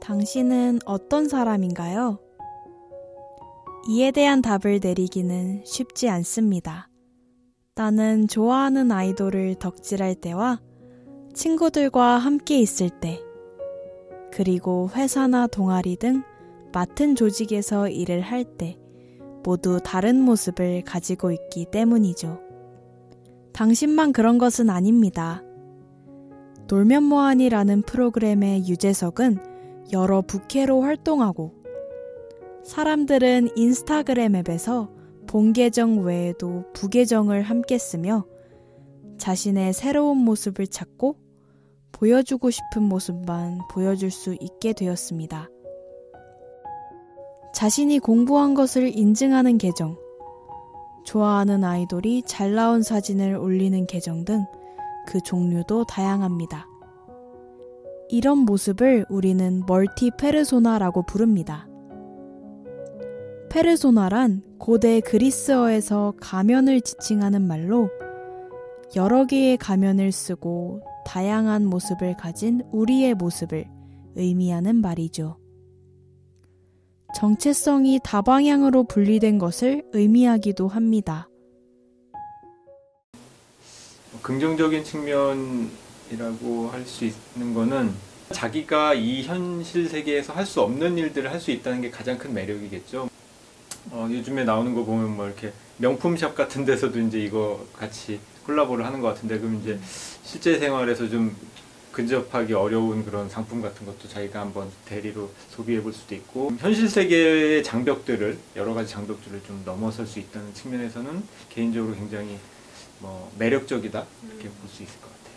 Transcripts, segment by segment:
당신은 어떤 사람인가요? 이에 대한 답을 내리기는 쉽지 않습니다. 나는 좋아하는 아이돌을 덕질할 때와 친구들과 함께 있을 때, 그리고 회사나 동아리 등 맡은 조직에서 일을 할 때 모두 다른 모습을 가지고 있기 때문이죠. 당신만 그런 것은 아닙니다. 놀면 뭐하니라는 프로그램의 유재석은 여러 부캐로 활동하고, 사람들은 인스타그램 앱에서 본 계정 외에도 부계정을 함께 쓰며 자신의 새로운 모습을 찾고 보여주고 싶은 모습만 보여줄 수 있게 되었습니다. 자신이 공부한 것을 인증하는 계정, 좋아하는 아이돌이 잘 나온 사진을 올리는 계정 등 그 종류도 다양합니다. 이런 모습을 우리는 멀티 페르소나라고 부릅니다. 페르소나란 고대 그리스어에서 가면을 지칭하는 말로 여러 개의 가면을 쓰고 다양한 모습을 가진 우리의 모습을 의미하는 말이죠. 정체성이 다방향으로 분리된 것을 의미하기도 합니다. 긍정적인 측면이라고 할 수 있는 거는 자기가 이 현실 세계에서 할 수 없는 일들을 할 수 있다는 게 가장 큰 매력이겠죠. 요즘에 나오는 거 보면 뭐 이렇게 명품샵 같은 데서도 이제 이거 같이 콜라보를 하는 것 같은데, 그럼 이제 실제 생활에서 좀 근접하기 어려운 그런 상품 같은 것도 자기가 한번 대리로 소비해 볼 수도 있고, 현실 세계의 장벽들을, 여러 가지 장벽들을 좀 넘어설 수 있다는 측면에서는 개인적으로 굉장히 매력적이다 이렇게 볼 수 있을 것 같아요.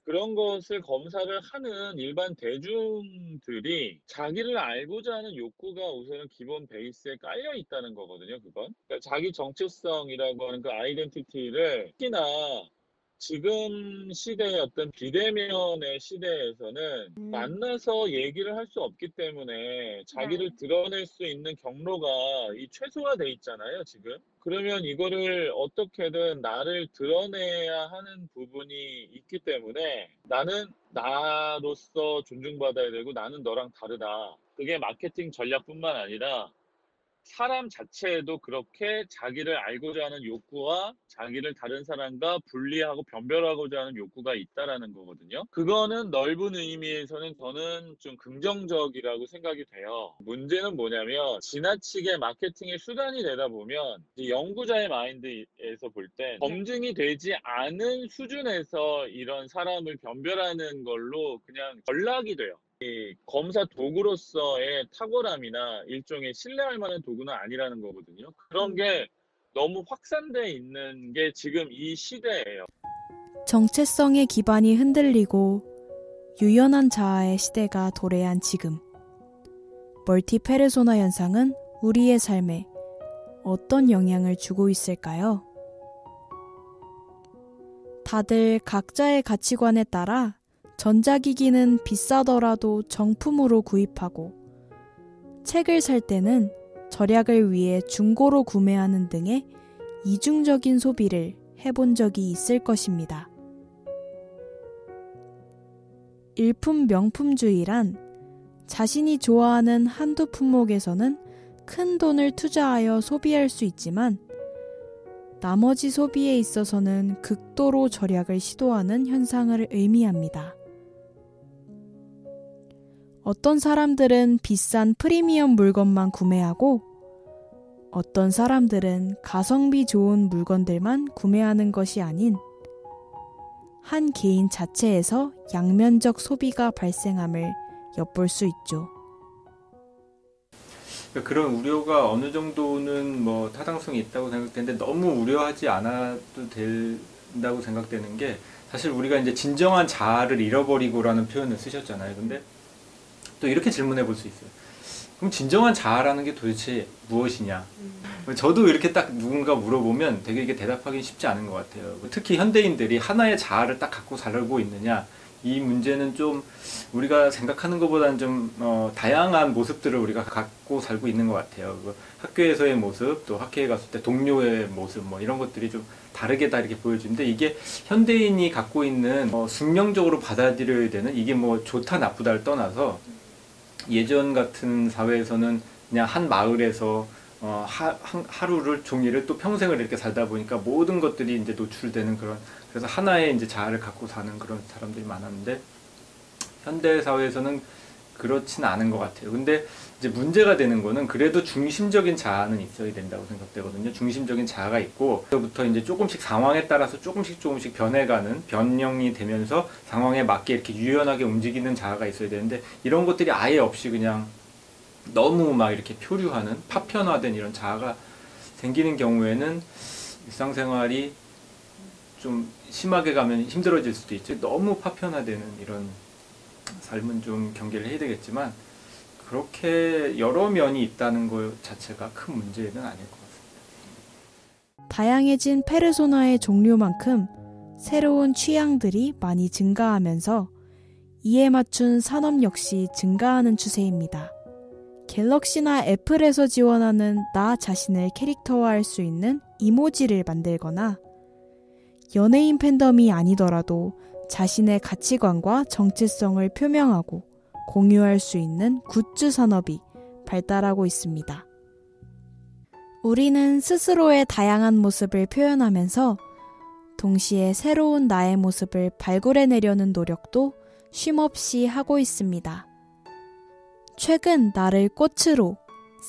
그런 것을 검사를 하는 일반 대중들이 자기를 알고자 하는 욕구가 우선은 기본 베이스에 깔려 있다는 거거든요, 그건. 그러니까 자기 정체성이라고 하는 그 아이덴티티를 특히나 지금 시대의 어떤 비대면의 시대에서는 만나서 얘기를 할 수 없기 때문에 자기를 드러낼 수 있는 경로가 최소화돼 있잖아요, 지금. 그러면 이거를 어떻게든 나를 드러내야 하는 부분이 있기 때문에 나는 나로서 존중받아야 되고 나는 너랑 다르다. 그게 마케팅 전략뿐만 아니라 사람 자체에도 그렇게 자기를 알고자 하는 욕구와 자기를 다른 사람과 분리하고 변별하고자 하는 욕구가 있다라는 거거든요. 그거는 넓은 의미에서는 저는 좀 긍정적이라고 생각이 돼요. 문제는 뭐냐면 지나치게 마케팅의 수단이 되다 보면 연구자의 마인드에서 볼 때 검증이 되지 않은 수준에서 이런 사람을 변별하는 걸로 그냥 전락이 돼요. 검사 도구로서의 탁월함이나 일종의 신뢰할 만한 도구는 아니라는 거거든요. 그런 게 너무 확산되어 있는 게 지금 이 시대예요. 정체성의 기반이 흔들리고 유연한 자아의 시대가 도래한 지금, 멀티 페르소나 현상은 우리의 삶에 어떤 영향을 주고 있을까요? 다들 각자의 가치관에 따라 전자기기는 비싸더라도 정품으로 구입하고, 책을 살 때는 절약을 위해 중고로 구매하는 등의 이중적인 소비를 해본 적이 있을 것입니다. 일품 명품주의란 자신이 좋아하는 한두 품목에서는 큰 돈을 투자하여 소비할 수 있지만 나머지 소비에 있어서는 극도로 절약을 시도하는 현상을 의미합니다. 어떤 사람들은 비싼 프리미엄 물건만 구매하고 어떤 사람들은 가성비 좋은 물건들만 구매하는 것이 아닌 한 개인 자체에서 양면적 소비가 발생함을 엿볼 수 있죠. 그런 우려가 어느 정도는 타당성이 있다고 생각되는데 너무 우려하지 않아도 된다고 생각되는 게, 사실 우리가 이제 진정한 자아를 잃어버리고라는 표현을 쓰셨잖아요. 근데 또 이렇게 질문해 볼 수 있어요. 그럼 진정한 자아라는 게 도대체 무엇이냐? 저도 이렇게 딱 누군가 물어보면 되게 이게 대답하기 쉽지 않은 것 같아요. 특히 현대인들이 하나의 자아를 딱 갖고 살고 있느냐, 이 문제는 좀 우리가 생각하는 것보다는 좀 다양한 모습들을 우리가 갖고 살고 있는 것 같아요. 학교에서의 모습, 또 학회에 갔을 때 동료의 모습, 이런 것들이 좀 다르게 다 이렇게 보여지는데, 이게 현대인이 갖고 있는 숙명적으로 받아들여야 되는, 이게 좋다 나쁘다를 떠나서 예전 같은 사회에서는 그냥 한 마을에서 하루를 종일을 또 평생을 이렇게 살다 보니까 모든 것들이 이제 노출되는 그런, 그래서 하나의 이제 자아를 갖고 사는 그런 사람들이 많았는데 현대 사회에서는 그렇진 않은 것 같아요. 근데 이제 문제가 되는 거는 그래도 중심적인 자아는 있어야 된다고 생각되거든요. 중심적인 자아가 있고 그부터 이제 조금씩 상황에 따라서 조금씩 변해가는, 변형이 되면서 상황에 맞게 이렇게 유연하게 움직이는 자아가 있어야 되는데 이런 것들이 아예 없이 그냥 너무 막 이렇게 표류하는 파편화된 이런 자아가 생기는 경우에는 일상생활이 좀 심하게 가면 힘들어질 수도 있죠. 너무 파편화되는 이런 삶은 좀 경계를 해야 되겠지만 그렇게 여러 면이 있다는 것 자체가 큰 문제는 아닐 것 같습니다. 다양해진 페르소나의 종류만큼 새로운 취향들이 많이 증가하면서 이에 맞춘 산업 역시 증가하는 추세입니다. 갤럭시나 애플에서 지원하는 나 자신을 캐릭터화할 수 있는 이모지를 만들거나 연예인 팬덤이 아니더라도 자신의 가치관과 정체성을 표명하고 공유할 수 있는 굿즈 산업이 발달하고 있습니다. 우리는 스스로의 다양한 모습을 표현하면서 동시에 새로운 나의 모습을 발굴해내려는 노력도 쉼없이 하고 있습니다. 최근 나를 꽃으로,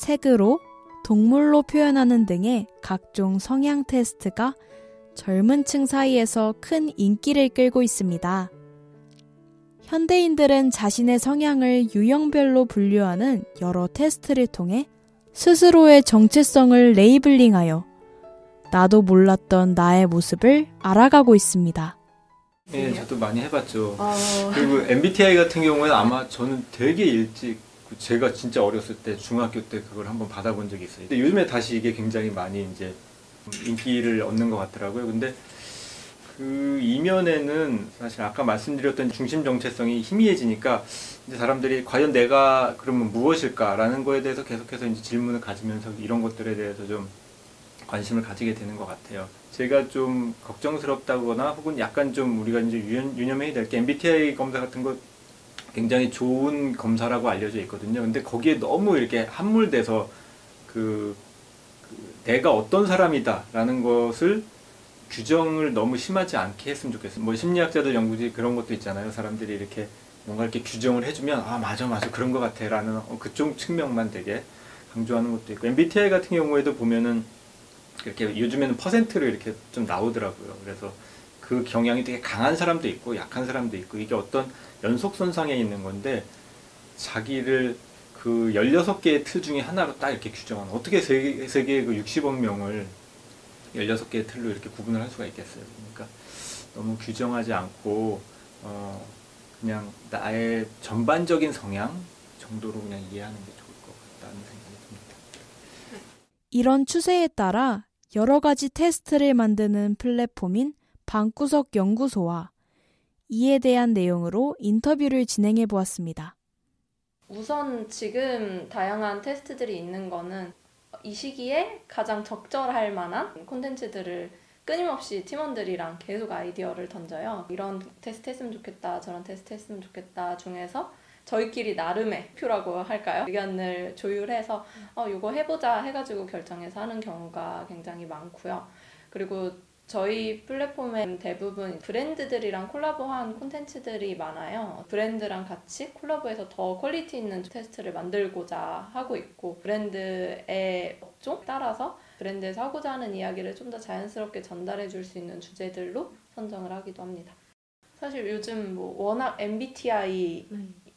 색으로, 동물로 표현하는 등의 각종 성향 테스트가 젊은 층 사이에서 큰 인기를 끌고 있습니다. 현대인들은 자신의 성향을 유형별로 분류하는 여러 테스트를 통해 스스로의 정체성을 레이블링하여 나도 몰랐던 나의 모습을 알아가고 있습니다. 네, 저도 많이 해봤죠. 그리고 MBTI 같은 경우는 아마 저는 되게 일찍, 제가 진짜 어렸을 때 중학교 때 그걸 한번 받아본 적이 있어요. 근데 요즘에 다시 이게 굉장히 많이 이제 인기를 얻는 것 같더라고요. 근데 그 이면에는 사실 아까 말씀드렸던 중심 정체성이 희미해지니까 이제 사람들이 과연 내가 그러면 무엇일까라는 거에 대해서 계속해서 이제 질문을 가지면서 이런 것들에 대해서 좀 관심을 가지게 되는 것 같아요. 제가 좀 걱정스럽다거나 혹은 약간 좀 우리가 이제 유념해야 될 게 MBTI 검사 같은 거 굉장히 좋은 검사라고 알려져 있거든요. 근데 거기에 너무 이렇게 함몰돼서 내가 어떤 사람이다라는 것을 규정을 너무 심하지 않게 했으면 좋겠어요. 뭐 심리학자들 연구지 그런 것도 있잖아요. 사람들이 이렇게 뭔가 이렇게 규정을 해주면 아 맞아 그런 것 같아라는 그쪽 측면만 되게 강조하는 것도 있고 MBTI 같은 경우에도 보면은 이렇게 요즘에는 퍼센트로 이렇게 좀 나오더라고요. 그래서 그 경향이 되게 강한 사람도 있고 약한 사람도 있고 이게 어떤 연속선상에 있는 건데 자기를 그 16개의 틀 중에 하나로 딱 이렇게 규정하는 어떻게 세계의 그 60억 명을 16개의 틀로 이렇게 구분을 할 수가 있겠어요. 그러니까 너무 규정하지 않고 그냥 나의 전반적인 성향 정도로 그냥 이해하는 게 좋을 것 같다는 생각이 듭니다. 이런 추세에 따라 여러 가지 테스트를 만드는 플랫폼인 방구석 연구소와 이에 대한 내용으로 인터뷰를 진행해 보았습니다. 우선 지금 다양한 테스트들이 있는 거는 이 시기에 가장 적절할 만한 콘텐츠들을 끊임없이 팀원들이랑 계속 아이디어를 던져요. 이런 테스트 했으면 좋겠다, 저런 테스트 했으면 좋겠다 중에서 저희끼리 나름의 표라고 할까요? 의견을 조율해서 이거 해보자 해가지고 결정해서 하는 경우가 굉장히 많고요. 그리고 저희 플랫폼에 대부분 브랜드들이랑 콜라보한 콘텐츠들이 많아요. 브랜드랑 같이 콜라보해서 더 퀄리티 있는 테스트를 만들고자 하고 있고 브랜드의 업종 따라서 브랜드에서 하고자 하는 이야기를 좀 더 자연스럽게 전달해 줄 수 있는 주제들로 선정을 하기도 합니다. 사실 요즘 뭐 워낙 MBTI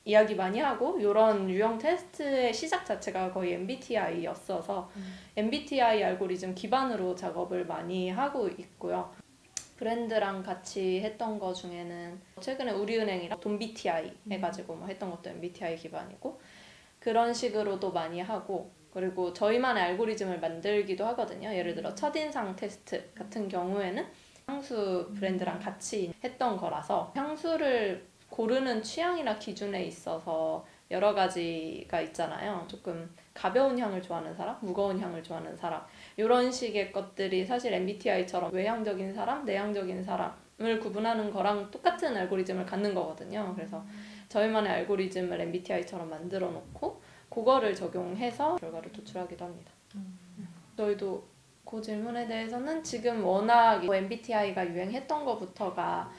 이야기 많이 하고 이런 유형 테스트의 시작 자체가 거의 MBTI였어서 MBTI 알고리즘 기반으로 작업을 많이 하고 있고요. 브랜드랑 같이 했던 거 중에는 최근에 우리은행이랑 돈BTI 해가지고 뭐 했던 것도 MBTI 기반이고 그런 식으로도 많이 하고 그리고 저희만의 알고리즘을 만들기도 하거든요. 예를 들어 첫인상 테스트 같은 경우에는 향수 브랜드랑 같이 했던 거라서 향수를 고르는 취향이나 기준에 있어서 여러 가지가 있잖아요. 조금 가벼운 향을 좋아하는 사람, 무거운 향을 좋아하는 사람 이런 식의 것들이 사실 MBTI처럼 외향적인 사람, 내향적인 사람 구분하는 거랑 똑같은 알고리즘을 갖는 거거든요. 그래서 저희만의 알고리즘을 MBTI처럼 만들어 놓고 그거를 적용해서 결과를 도출하기도 합니다. 저희도 그 질문에 대해서는 지금 워낙 MBTI가 유행했던 것부터가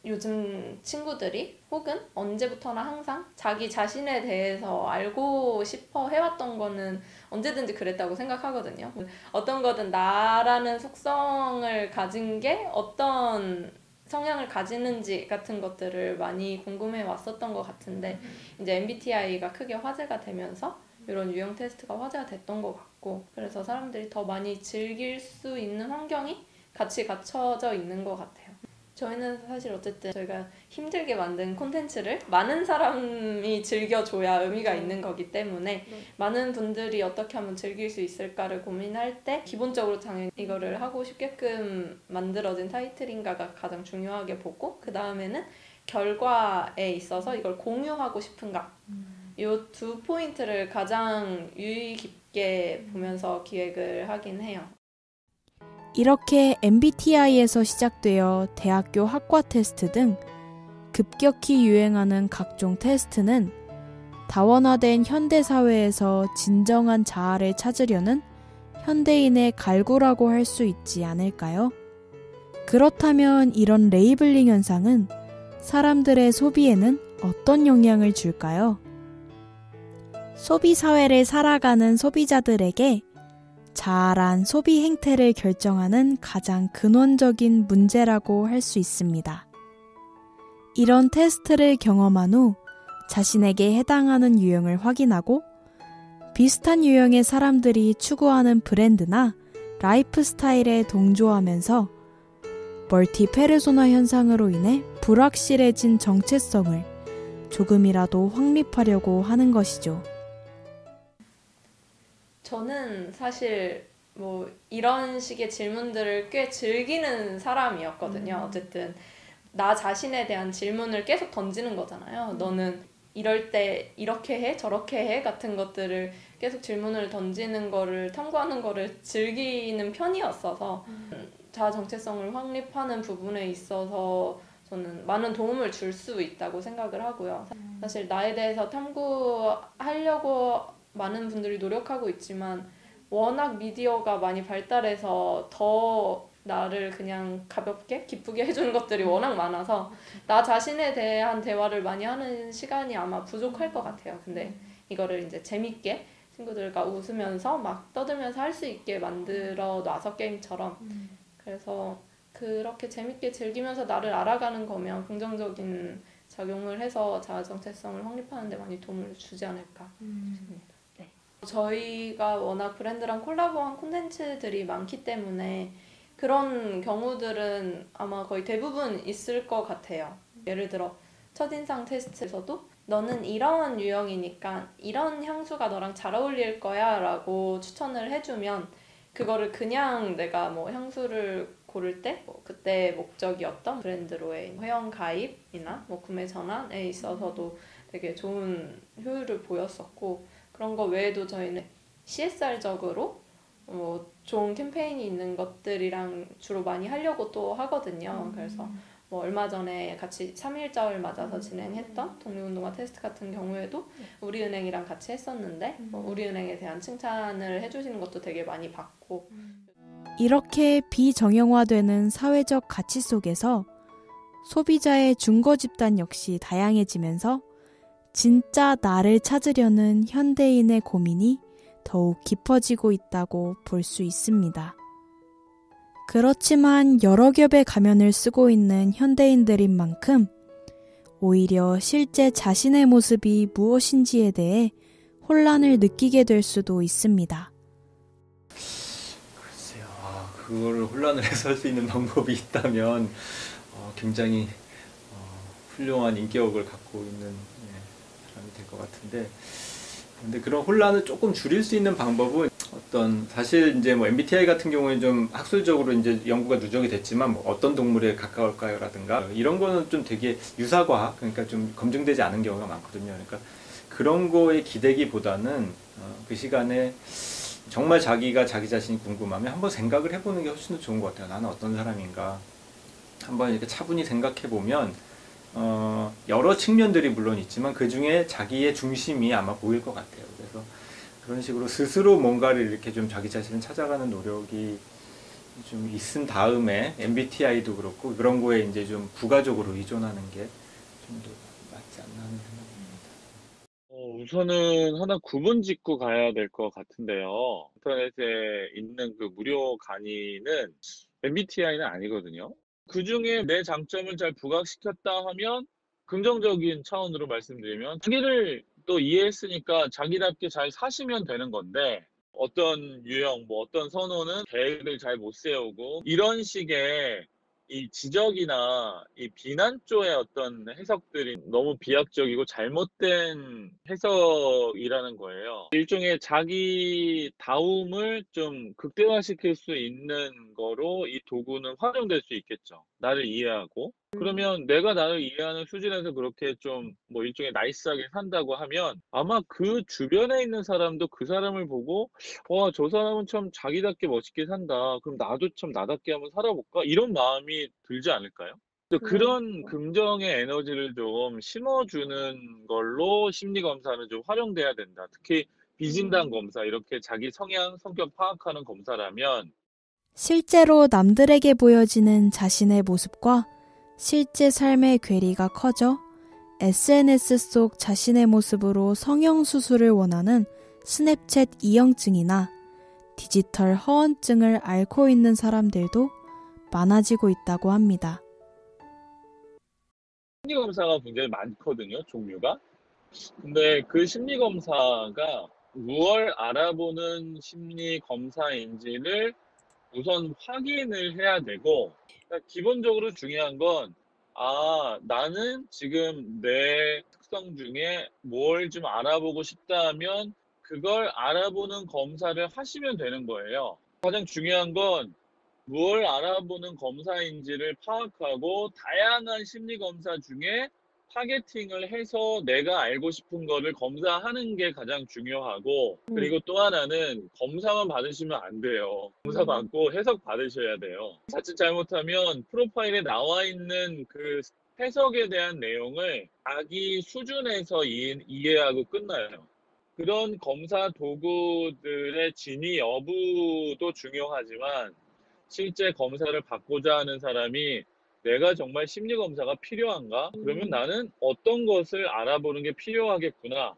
요즘 친구들이 혹은 언제부터나 항상 자기 자신에 대해서 알고 싶어 해왔던 거는 언제든지 그랬다고 생각하거든요. 어떤 거든 나라는 속성을 가진 게 어떤 성향을 가지는지 같은 것들을 많이 궁금해 왔었던 것 같은데 이제 MBTI가 크게 화제가 되면서 이런 유형 테스트가 화제가 됐던 것 같고 그래서 사람들이 더 많이 즐길 수 있는 환경이 같이 갖춰져 있는 것 같아요. 저희는 사실 어쨌든 저희가 힘들게 만든 콘텐츠를 많은 사람이 즐겨줘야 의미가 있는 거기 때문에 많은 분들이 어떻게 하면 즐길 수 있을까를 고민할 때 기본적으로 당연히 이거를 하고 싶게끔 만들어진 타이틀인가가 가장 중요하게 보고 그 다음에는 결과에 있어서 이걸 공유하고 싶은가 이 두 포인트를 가장 유의 깊게 보면서 기획을 하긴 해요. 이렇게 MBTI에서 시작되어 대학교 학과 테스트 등 급격히 유행하는 각종 테스트는 다원화된 현대사회에서 진정한 자아를 찾으려는 현대인의 갈구라고 할 수 있지 않을까요? 그렇다면 이런 레이블링 현상은 사람들의 소비에는 어떤 영향을 줄까요? 소비 사회를 살아가는 소비자들에게 자아란 소비 행태를 결정하는 가장 근원적인 문제라고 할 수 있습니다. 이런 테스트를 경험한 후 자신에게 해당하는 유형을 확인하고 비슷한 유형의 사람들이 추구하는 브랜드나 라이프 스타일에 동조하면서 멀티 페르소나 현상으로 인해 불확실해진 정체성을 조금이라도 확립하려고 하는 것이죠. 저는 사실 뭐 이런 식의 질문들을 꽤 즐기는 사람이었거든요. 어쨌든 나 자신에 대한 질문을 계속 던지는 거잖아요. 너는 이럴 때 이렇게 해, 저렇게 해 같은 것들을 계속 질문을 던지는 거를 탐구하는 거를 즐기는 편이었어서 자아 정체성을 확립하는 부분에 있어서 저는 많은 도움을 줄 수 있다고 생각을 하고요. 사실 나에 대해서 탐구하려고 많은 분들이 노력하고 있지만 워낙 미디어가 많이 발달해서 더 나를 그냥 가볍게 기쁘게 해주는 것들이 워낙 많아서 나 자신에 대한 대화를 많이 하는 시간이 아마 부족할 것 같아요. 근데 이거를 이제 재밌게 친구들과 웃으면서 막 떠들면서 할 수 있게 만들어 놔서 게임처럼 그래서 그렇게 재밌게 즐기면서 나를 알아가는 거면 긍정적인 작용을 해서 자아 정체성을 확립하는 데 많이 도움을 주지 않을까 싶습니다. 네. 저희가 워낙 브랜드랑 콜라보한 콘텐츠들이 많기 때문에 그런 경우들은 아마 거의 대부분 있을 것 같아요. 예를 들어 첫인상 테스트에서도 너는 이런 유형이니까 이런 향수가 너랑 잘 어울릴 거야 라고 추천을 해주면 그거를 그냥 내가 뭐 향수를 고를 때 뭐 그때 목적이었던 브랜드로의 회원 가입이나 뭐 구매 전환에 있어서도 되게 좋은 효율을 보였었고 그런 거 외에도 저희는 CSR적으로 좋은 캠페인이 있는 것들이랑 주로 많이 하려고 또 하거든요. 그래서 뭐 얼마 전에 같이 3.1절을 맞아서 진행했던 독립운동가 테스트 같은 경우에도 우리은행이랑 같이 했었는데 우리은행에 대한 칭찬을 해주시는 것도 되게 많이 받고 이렇게 비정형화되는 사회적 가치 속에서 소비자의 중고 집단 역시 다양해지면서 진짜 나를 찾으려는 현대인의 고민이 더욱 깊어지고 있다고 볼 수 있습니다. 그렇지만 여러 겹의 가면을 쓰고 있는 현대인들인 만큼 오히려 실제 자신의 모습이 무엇인지에 대해 혼란을 느끼게 될 수도 있습니다. 글쎄요, 그거를 혼란을 해소할 수 있는 방법이 있다면 굉장히 훌륭한 인격을 갖고 있는 사람이 될 것 같은데, 근데 그런 혼란을 조금 줄일 수 있는 방법은 사실 이제 뭐 MBTI 같은 경우에 좀 학술적으로 이제 연구가 누적이 됐지만 뭐 어떤 동물에 가까울까요라든가 이런 거는 좀 되게 유사과학, 그러니까 좀 검증되지 않은 경우가 많거든요. 그러니까 그런 거에 기대기보다는 그 시간에 정말 자기가 자기 자신이 궁금하면 한번 생각을 해보는 게 훨씬 더 좋은 것 같아요. 나는 어떤 사람인가? 한번 이렇게 차분히 생각해 보면 여러 측면들이 물론 있지만 그 중에 자기의 중심이 아마 보일 것 같아요. 그래서 그런 식으로 스스로 뭔가를 이렇게 좀 자기 자신을 찾아가는 노력이 좀 있은 다음에 MBTI도 그렇고 그런 거에 이제 좀 부가적으로 의존하는 게 좀 더 맞지 않나 하는 생각입니다. 우선은 하나 구분 짓고 가야 될 것 같은데요. 인터넷에 있는 그 무료 강의는 MBTI는 아니거든요. 그 중에 내 장점을 잘 부각시켰다 하면 긍정적인 차원으로 말씀드리면 자기를 또 이해했으니까 자기답게 잘 사시면 되는 건데 어떤 유형, 뭐 어떤 선호는 계획을 잘 못 세우고 이런 식의 이 지적이나 이 비난 쪽의 어떤 해석들이 너무 비약적이고 잘못된 해석이라는 거예요. 일종의 자기 다움을 좀 극대화시킬 수 있는 거로 이 도구는 활용될 수 있겠죠. 나를 이해하고. 그러면 내가 나를 이해하는 수준에서 그렇게 좀 뭐 일종의 나이스하게 산다고 하면 아마 그 주변에 있는 사람도 그 사람을 보고 와, 저 사람은 참 자기답게 멋있게 산다. 그럼 나도 참 나답게 한번 살아볼까? 이런 마음이 들지 않을까요? 그런 긍정의 에너지를 좀 심어주는 걸로 심리검사는 좀 활용돼야 된다. 특히 비진단 검사, 이렇게 자기 성향, 성격 파악하는 검사라면 실제로 남들에게 보여지는 자신의 모습과 실제 삶의 괴리가 커져 SNS 속 자신의 모습으로 성형수술을 원하는 스냅챗 이형증이나 디지털 허언증을 앓고 있는 사람들도 많아지고 있다고 합니다. 심리검사가 굉장히 많거든요, 종류가. 근데 그 심리검사가 무엇을 알아보는 심리검사인지를 우선 확인을 해야 되고, 그러니까 기본적으로 중요한 건, 나는 지금 내 특성 중에 뭘 좀 알아보고 싶다 하면 그걸 알아보는 검사를 하시면 되는 거예요. 가장 중요한 건 뭘 알아보는 검사인지를 파악하고 다양한 심리검사 중에 타겟팅을 해서 내가 알고 싶은 거를 검사하는 게 가장 중요하고, 그리고 또 하나는 검사만 받으시면 안 돼요. 검사 받고 해석 받으셔야 돼요. 자칫 잘못하면 프로파일에 나와 있는 그 해석에 대한 내용을 자기 수준에서 이해하고 끝나요. 그런 검사 도구들의 진위 여부도 중요하지만 실제 검사를 받고자 하는 사람이 내가 정말 심리검사가 필요한가? 그러면 나는 어떤 것을 알아보는 게 필요하겠구나.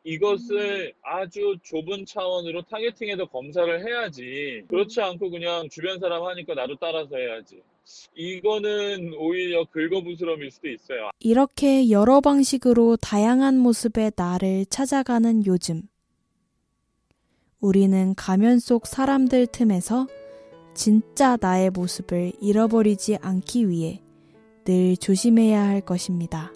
이것을 아주 좁은 차원으로 타겟팅해서 검사를 해야지. 그렇지 않고 그냥 주변 사람 하니까 나도 따라서 해야지. 이거는 오히려 긁어부스럼일 수도 있어요. 이렇게 여러 방식으로 다양한 모습의 나를 찾아가는 요즘. 우리는 가면 속 사람들 틈에서 진짜 나의 모습을 잃어버리지 않기 위해 늘 조심해야 할 것입니다.